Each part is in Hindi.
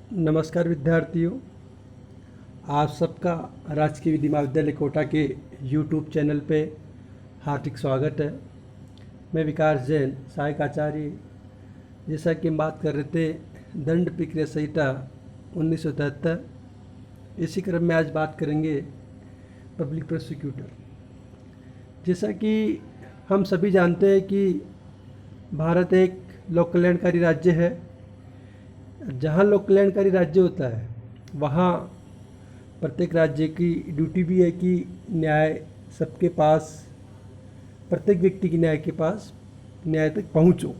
नमस्कार विद्यार्थियों, आप सबका राजकीय विधि महाविद्यालय कोटा के यूट्यूब चैनल पे हार्दिक स्वागत है। मैं विकास जैन, सहायक आचार्य। जैसा कि हम बात कर रहे थे दंड प्रक्रिया संहिता 1973, इसी क्रम में आज बात करेंगे पब्लिक प्रोसिक्यूटर। जैसा कि हम सभी जानते हैं कि भारत एक लोक कल्याणकारी राज्य है। जहाँ लोक कल्याणकारी राज्य होता है वहाँ प्रत्येक राज्य की ड्यूटी भी है कि न्याय सबके पास, प्रत्येक व्यक्ति की न्याय के पास न्याय तक पहुँचो।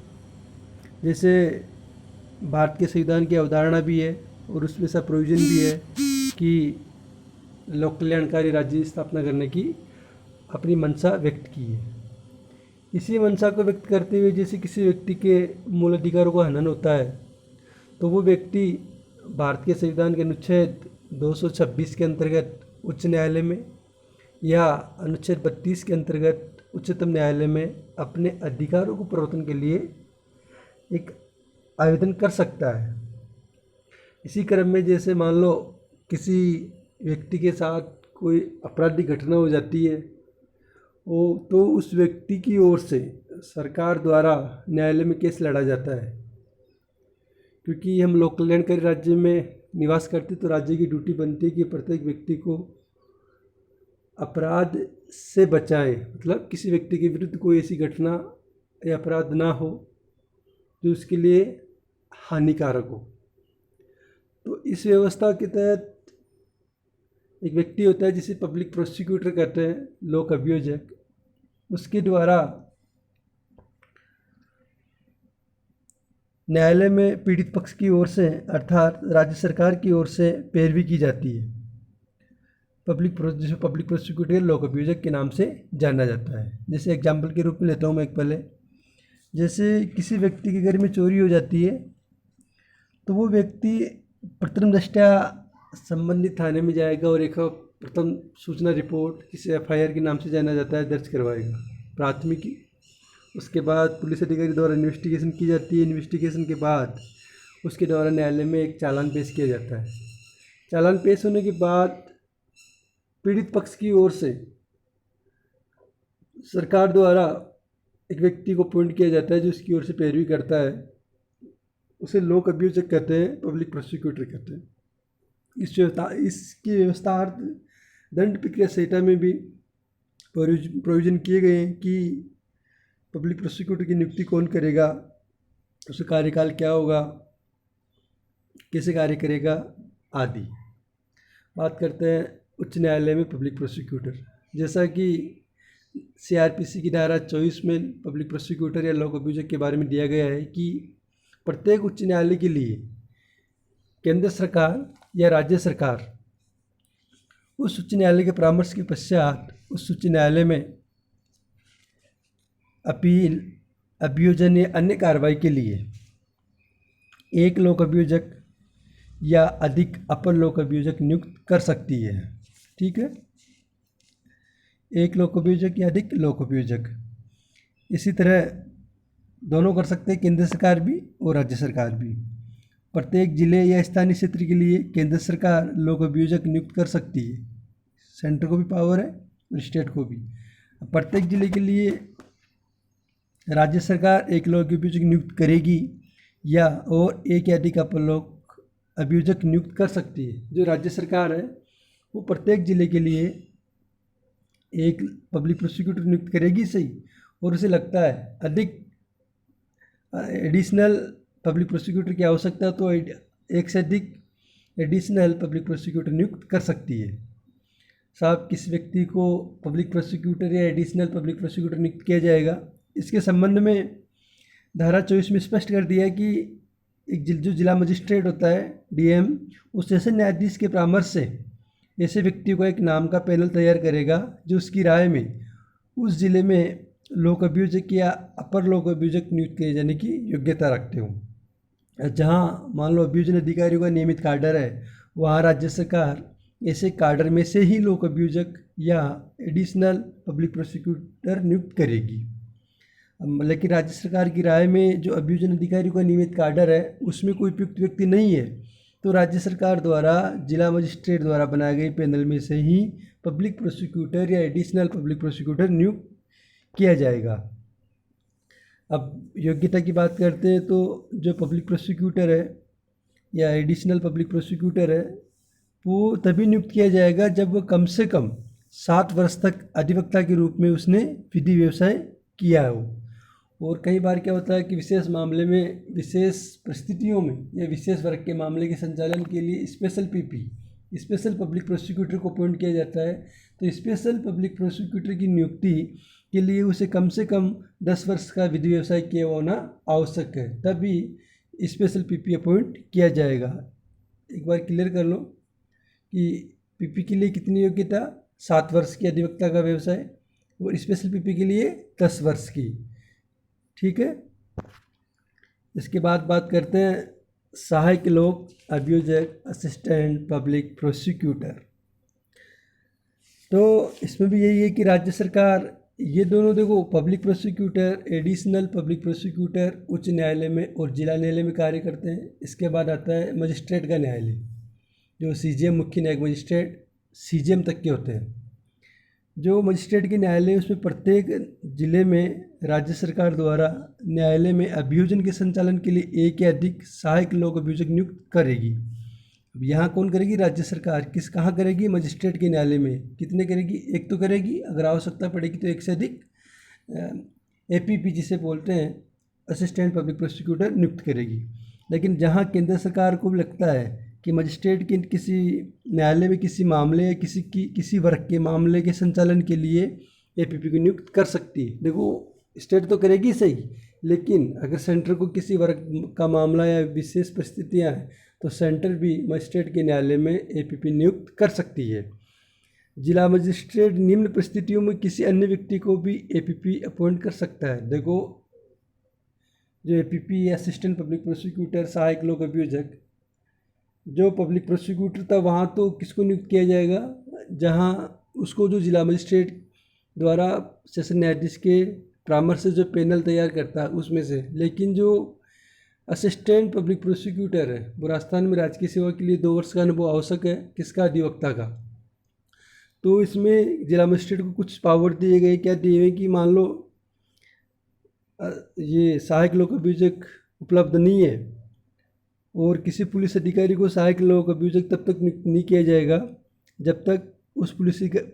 जैसे भारत के संविधान की अवधारणा भी है और उसमें सब प्रोविज़न भी है कि लोक कल्याणकारी राज्य की स्थापना करने की अपनी मंशा व्यक्त की है। इसी मंशा को व्यक्त करते हुए जैसे किसी व्यक्ति के मूल अधिकारों का हनन होता है तो वो व्यक्ति भारत के संविधान के अनुच्छेद 226 के अंतर्गत उच्च न्यायालय में या अनुच्छेद 32 के अंतर्गत उच्चतम न्यायालय में अपने अधिकारों को प्रवर्तन के लिए एक आवेदन कर सकता है। इसी क्रम में जैसे मान लो किसी व्यक्ति के साथ कोई आपराधिक घटना हो जाती है तो उस व्यक्ति की ओर से सरकार द्वारा न्यायालय में केस लड़ा जाता है। क्योंकि हम लोक कल्याणकारी राज्य में निवास करते तो राज्य की ड्यूटी बनती है कि प्रत्येक व्यक्ति को अपराध से बचाए, मतलब किसी व्यक्ति के विरुद्ध कोई ऐसी घटना या अपराध ना हो जो उसके लिए हानिकारक हो। तो इस व्यवस्था के तहत एक व्यक्ति होता है जिसे पब्लिक प्रोसिक्यूटर कहते हैं, लोक अभियोजक। उसके द्वारा न्यायालय में पीड़ित पक्ष की ओर से अर्थात राज्य सरकार की ओर से पैरवी की जाती है। पब्लिक प्रोसिक्यूटर लोक अभियोजक के नाम से जाना जाता है। जैसे एग्जाम्पल के रूप में लेता हूँ मैं एक पहले, जैसे किसी व्यक्ति के घर में चोरी हो जाती है तो वो व्यक्ति प्रथम दृष्टया संबंधित थाने में जाएगा और एक प्रथम सूचना रिपोर्ट, किसी एफआईआर के नाम से जाना जाता है, दर्ज करवाएगा प्राथमिकी। उसके बाद पुलिस अधिकारी द्वारा इन्वेस्टिगेशन की जाती है। इन्वेस्टिगेशन के बाद उसके द्वारा न्यायालय में एक चालान पेश किया जाता है। चालान पेश होने के बाद पीड़ित पक्ष की ओर से सरकार द्वारा एक व्यक्ति को अपॉइंट किया जाता है जो उसकी ओर से पैरवी करता है। उसे लोक अभियोजक कहते हैं, पब्लिक प्रोसिक्यूटर कहते हैं। इसकी व्यवस्थार्थ दंड प्रक्रिया संहिता में भी प्रोविजन किए गए हैं कि पब्लिक प्रोसिक्यूटर की नियुक्ति कौन करेगा, उसका कार्यकाल क्या होगा, कैसे कार्य करेगा आदि। बात करते हैं उच्च न्यायालय में पब्लिक प्रोसिक्यूटर। जैसा कि सीआरपीसी की धारा 24 में पब्लिक प्रोसिक्यूटर या लोक अभियोजक के बारे में दिया गया है कि प्रत्येक उच्च न्यायालय के लिए केंद्र सरकार या राज्य सरकार उस उच्च न्यायालय के परामर्श के पश्चात उस उच्च न्यायालय में अपील, अभियोजन या अन्य कार्रवाई के लिए एक लोक अभियोजक या अधिक अपर लोक अभियोजक नियुक्त कर सकती है। ठीक है, एक लोक अभियोजक या अधिक लोक अभियोजक। इसी तरह दोनों कर सकते हैं, केंद्र सरकार भी और राज्य सरकार भी। प्रत्येक जिले या स्थानीय क्षेत्र के लिए केंद्र सरकार लोक अभियोजक नियुक्त कर सकती है। सेंटर को भी पावर है और स्टेट को भी। प्रत्येक जिले के लिए राज्य सरकार एक लोक अभियोजक नियुक्त करेगी या और एक या अधिक अपर लोक अभियोजक नियुक्त कर सकती है। जो राज्य सरकार है वो प्रत्येक जिले के लिए एक पब्लिक प्रोसिक्यूटर नियुक्त करेगी सही, और उसे लगता है अधिक एडिशनल पब्लिक प्रोसिक्यूटर की आवश्यकता है तो एक से अधिक एडिशनल पब्लिक प्रोसिक्यूटर नियुक्त कर सकती है। साहब, किस व्यक्ति को पब्लिक प्रोसिक्यूटर या एडिशनल पब्लिक प्रोसिक्यूटर नियुक्त किया जाएगा, इसके संबंध में धारा 24 में स्पष्ट कर दिया है कि एक जो जिला मजिस्ट्रेट होता है डीएम, उस सेशन न्यायाधीश के परामर्श से ऐसे व्यक्ति को एक नाम का पैनल तैयार करेगा जो उसकी राय में उस जिले में लोक अभियोजक या अपर लोक अभियोजक नियुक्त किए जाने की योग्यता रखते हों। जहाँ मान लो अभियोजन अधिकारियों का नियमित काडर है, वहाँ राज्य सरकार ऐसे काडर में से ही लोक अभियोजक या एडिशनल पब्लिक प्रोसिक्यूटर नियुक्त करेगी। लेकिन राज्य सरकार की राय में जो अभियोजन अधिकारी का नियमित काडर है उसमें कोई उपयुक्त व्यक्ति नहीं है तो राज्य सरकार द्वारा जिला मजिस्ट्रेट द्वारा बनाए गए पैनल में से ही पब्लिक प्रोसिक्यूटर या एडिशनल पब्लिक प्रोसिक्यूटर नियुक्त किया जाएगा। अब योग्यता की बात करते हैं तो जो पब्लिक प्रोसिक्यूटर है या एडिशनल पब्लिक प्रोसिक्यूटर है वो तभी नियुक्त किया जाएगा जब वो कम से कम 7 वर्ष तक अधिवक्ता के रूप में उसने विधि व्यवसाय किया हो। और कई बार क्या होता है कि विशेष मामले में, विशेष परिस्थितियों में या विशेष वर्ग के मामले के संचालन के लिए स्पेशल पब्लिक प्रोसिक्यूटर को अपॉइंट किया जाता है। तो स्पेशल पब्लिक प्रोसिक्यूटर की नियुक्ति के लिए उसे कम से कम 10 वर्ष का विधि व्यवसाय किया होना आवश्यक है, तभी स्पेशल पीपी अपॉइंट किया जाएगा। एक बार क्लियर कर लो कि पीपी के लिए कितनी योग्यता, 7 वर्ष की अधिवक्ता का व्यवसाय, और स्पेशल पीपी के लिए 10 वर्ष की। ठीक है। इसके बाद बात करते हैं सहायक लोक अभियोजक, असिस्टेंट पब्लिक प्रोसिक्यूटर। तो इसमें भी यही है कि राज्य सरकार ये दोनों, देखो, public prosecutor, additional public prosecutor उच्च न्यायालय में और जिला न्यायालय में कार्य करते हैं। इसके बाद आता है मजिस्ट्रेट का न्यायालय, जो सीजेएम, मुख्य न्यायिक मजिस्ट्रेट, सीजेएम तक के होते हैं। जो मजिस्ट्रेट के न्यायालय, उसमें प्रत्येक जिले में राज्य सरकार द्वारा न्यायालय में अभियोजन के संचालन के लिए एक या अधिक सहायक लोक अभियोजक नियुक्त करेगी। अब यहाँ कौन करेगी? राज्य सरकार। कहाँ करेगी? मजिस्ट्रेट के न्यायालय में। कितने करेगी? एक तो करेगी, अगर आवश्यकता पड़ेगी तो एक से अधिक एपीपी जिसे बोलते हैं, असिस्टेंट पब्लिक प्रोसिक्यूटर, नियुक्त करेगी। लेकिन जहाँ केंद्र सरकार को लगता है कि मजिस्ट्रेट के किसी न्यायालय में किसी मामले या किसी वर्ग के मामले के संचालन के लिए एपीपी को नियुक्त कर सकती है। देखो, स्टेट तो करेगी सही, लेकिन अगर सेंटर को किसी वर्ग का मामला या विशेष परिस्थितियां हैं तो सेंटर भी मजिस्ट्रेट के न्यायालय में एपीपी नियुक्त कर सकती है। जिला मजिस्ट्रेट निम्न परिस्थितियों में किसी अन्य व्यक्ति को भी एपीपी अपॉइंट कर सकता है। देखो, जो एपीपी, असिस्टेंट पब्लिक प्रोसिक्यूटर, सहायक लोक अभियोजक, जो पब्लिक प्रोसिक्यूटर था वहाँ तो किसको नियुक्त किया जाएगा? जहाँ उसको जो जिला मजिस्ट्रेट द्वारा सेशन न्यायाधीश के परामर्श से जो पैनल तैयार करता है उसमें से। लेकिन जो असिस्टेंट पब्लिक प्रोसिक्यूटर है वो राजस्थान में राजकीय सेवा के लिए 2 वर्ष का अनुभव आवश्यक है। किसका? अधिवक्ता का। तो इसमें जिला मजिस्ट्रेट को कुछ पावर दिए गए। क्या दिए गए कि मान लो ये सहायक लोक अभियोजक उपलब्ध नहीं है और किसी पुलिस अधिकारी को सहायक लोक अभियोजक तब तक नहीं किया जाएगा जब तक उस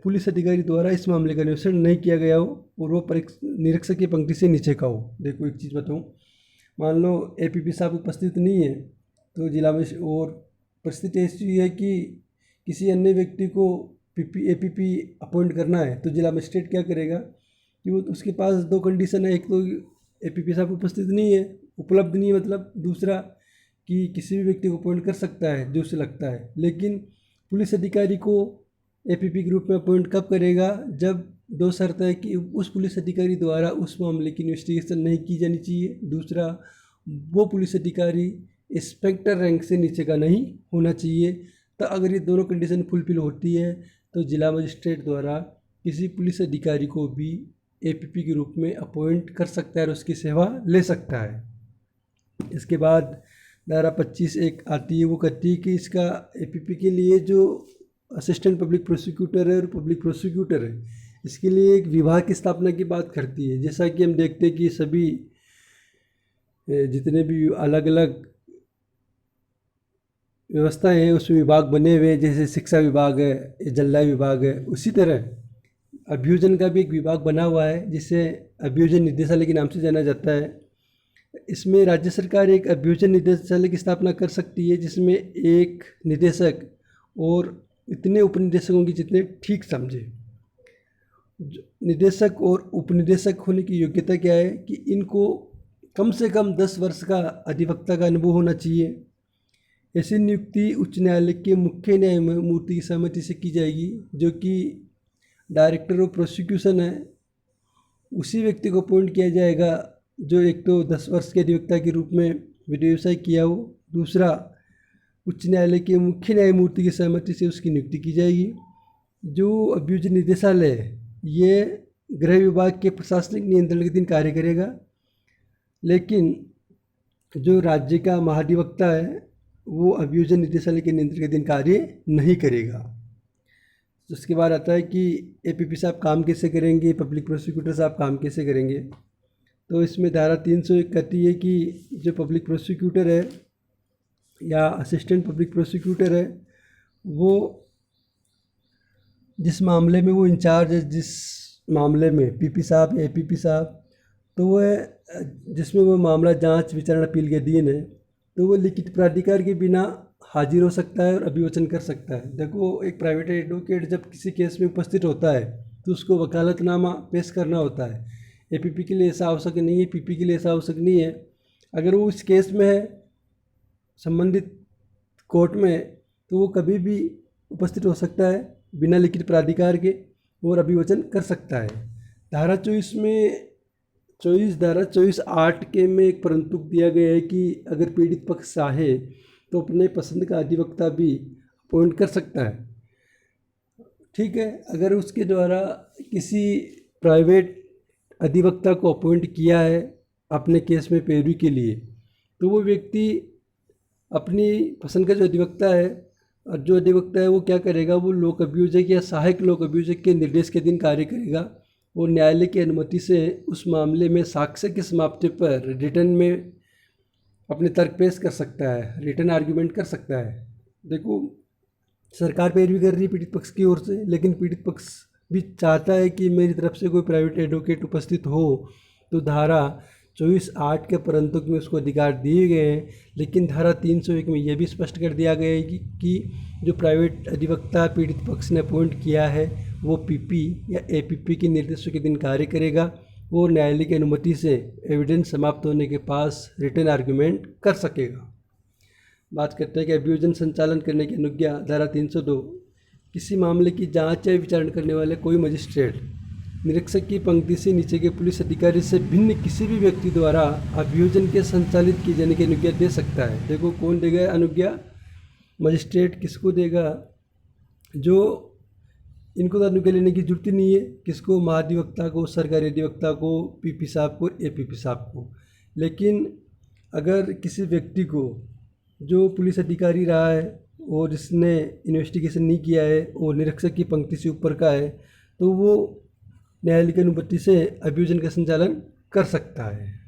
पुलिस अधिकारी द्वारा इस मामले का निरीक्षण नहीं किया गया हो और वो निरीक्षक की पंक्ति से नीचे का हो। देखो, एक चीज़ बताऊँ, मान लो एपीपी साहब उपस्थित नहीं है तो जिला में, और परिस्थिति ऐसी है कि किसी अन्य व्यक्ति को एपीपी अपॉइंट करना है तो जिला मजिस्ट्रेट क्या करेगा कि वो उसके पास 2 कंडीशन है। एक तो एपीपी साहब उपस्थित नहीं है, उपलब्ध नहीं है, मतलब दूसरा कि किसी भी व्यक्ति को अपॉइंट कर सकता है जो उसे लगता है। लेकिन पुलिस अधिकारी को एपीपी के रूप में अपॉइंट कब करेगा? जब 2 शर्त है कि उस पुलिस अधिकारी द्वारा उस मामले की इन्वेस्टिगेशन नहीं की जानी चाहिए, दूसरा वो पुलिस अधिकारी इंस्पेक्टर रैंक से नीचे का नहीं होना चाहिए। तो अगर ये दोनों कंडीशन फुलफिल होती है तो जिला मजिस्ट्रेट द्वारा किसी पुलिस अधिकारी को भी एपीपी के रूप में अपॉइंट कर सकता है और उसकी सेवा ले सकता है। इसके बाद धारा 25 एक आती है, वो कहती है कि इसका एपीपी के लिए जो असिस्टेंट पब्लिक प्रोसिक्यूटर है और पब्लिक प्रोसिक्यूटर है, इसके लिए एक विभाग की स्थापना की बात करती है। जैसा कि हम देखते हैं कि सभी जितने भी अलग अलग व्यवस्थाएं हैं उसमें विभाग बने हुए हैं, जैसे शिक्षा विभाग है, जलदाय विभाग है, उसी तरह अभियोजन का भी एक विभाग बना हुआ है जिसे अभियोजन निदेशालय के नाम से जाना जाता है। इसमें राज्य सरकार एक अभियोजन निदेशालय की स्थापना कर सकती है जिसमें एक निदेशक और इतने उपनिदेशकों की जितने ठीक समझे। निदेशक और उपनिदेशक होने की योग्यता क्या है कि इनको कम से कम 10 वर्ष का अधिवक्ता का अनुभव होना चाहिए। ऐसी नियुक्ति उच्च न्यायालय के मुख्य न्यायमूर्ति की सहमति से की जाएगी, जो कि डायरेक्टर ऑफ प्रोसिक्यूशन है। उसी व्यक्ति को अपॉइंट किया जाएगा जो एक तो 10 वर्ष के अधिवक्ता के रूप में विधि व्यवसाय किया हो, दूसरा उच्च न्यायालय के मुख्य न्यायमूर्ति की सहमति से उसकी नियुक्ति की जाएगी। जो अभियोजन निदेशालय है ये गृह विभाग के प्रशासनिक नियंत्रण के अधीन कार्य करेगा, लेकिन जो राज्य का महाधिवक्ता है वो अभियोजन निदेशालय के नियंत्रण के अधीन कार्य नहीं करेगा। उसके बाद आता है कि एपीपी साहब काम कैसे करेंगे, पब्लिक प्रोसिक्यूटर साहब काम कैसे करेंगे। तो इसमें धारा 301 कहती है कि जो पब्लिक प्रोसिक्यूटर है या असिस्टेंट पब्लिक प्रोसिक्यूटर है, वो जिस मामले में वो इंचार्ज है, जिस मामले में पीपी साहब या एपीपी साहब, तो वह जिसमें वो मामला जांच विचारण अपील के अधीन है, तो वो लिखित प्राधिकार के बिना हाजिर हो सकता है और अभियोजन कर सकता है। देखो, एक प्राइवेट एडवोकेट जब किसी केस में उपस्थित होता है तो उसको वकालतनामा पेश करना होता है। एपीपी के लिए ऐसा आवश्यक नहीं है, पीपी के लिए ऐसा आवश्यक नहीं है। अगर वो इस केस में है संबंधित कोर्ट में, तो वो कभी भी उपस्थित हो सकता है बिना लिखित प्राधिकार के और अभियोजन कर सकता है। धारा 24(8) के में एक परंतु दिया गया है कि अगर पीड़ित पक्ष चाहे तो अपने पसंद का अधिवक्ता भी अपॉइंट कर सकता है। ठीक है, अगर उसके द्वारा किसी प्राइवेट अधिवक्ता को अपॉइंट किया है अपने केस में पैरवी के लिए, तो वो व्यक्ति अपनी पसंद का जो अधिवक्ता है, और जो अधिवक्ता है वो क्या करेगा, वो लोक अभियोजक या सहायक लोक अभियोजक के निर्देश के अधीन कार्य करेगा और न्यायालय की अनुमति से उस मामले में साक्ष्य की समाप्ति पर रिटर्न में अपने तर्क पेश कर सकता है, रिटर्न आर्ग्यूमेंट कर सकता है। देखो, सरकार पैरवी कर रही है पीड़ित पक्ष की ओर से, लेकिन पीड़ित पक्ष भी चाहता है कि मेरी तरफ से कोई प्राइवेट एडवोकेट उपस्थित हो, तो धारा 24(8) के परंतु में उसको अधिकार दिए गए हैं। लेकिन धारा 301 में यह भी स्पष्ट कर दिया गया है कि जो प्राइवेट अधिवक्ता पीड़ित पक्ष ने अपॉइंट किया है वो पीपी या एपीपी के निर्देशों के दिन कार्य करेगा और न्यायालय की अनुमति से एविडेंस समाप्त होने के पास रिटर्न आर्ग्यूमेंट कर सकेगा। बात करते हैं कि अभियोजन संचालन करने की अनुज्ञा। धारा 302, किसी मामले की जांच या विचारण करने वाले कोई मजिस्ट्रेट निरीक्षक की पंक्ति से नीचे के पुलिस अधिकारी से भिन्न किसी भी व्यक्ति द्वारा अभियोजन के संचालित किए जाने की अनुज्ञा दे सकता है। देखो, कौन देगा अनुज्ञा? मजिस्ट्रेट। किसको देगा? जो इनको तो अनुज्ञा लेने की जरूरत ही नहीं है। किसको? महाधिवक्ता को, सरकारी अधिवक्ता को, पीपी साहब को, एपीपी साहब को। लेकिन अगर किसी व्यक्ति को जो पुलिस अधिकारी रहा है और जिसने इन्वेस्टिगेशन नहीं किया है और निरीक्षक की पंक्ति से ऊपर का है, तो वो न्यायालय की अनुमति से अभियोजन का संचालन कर सकता है।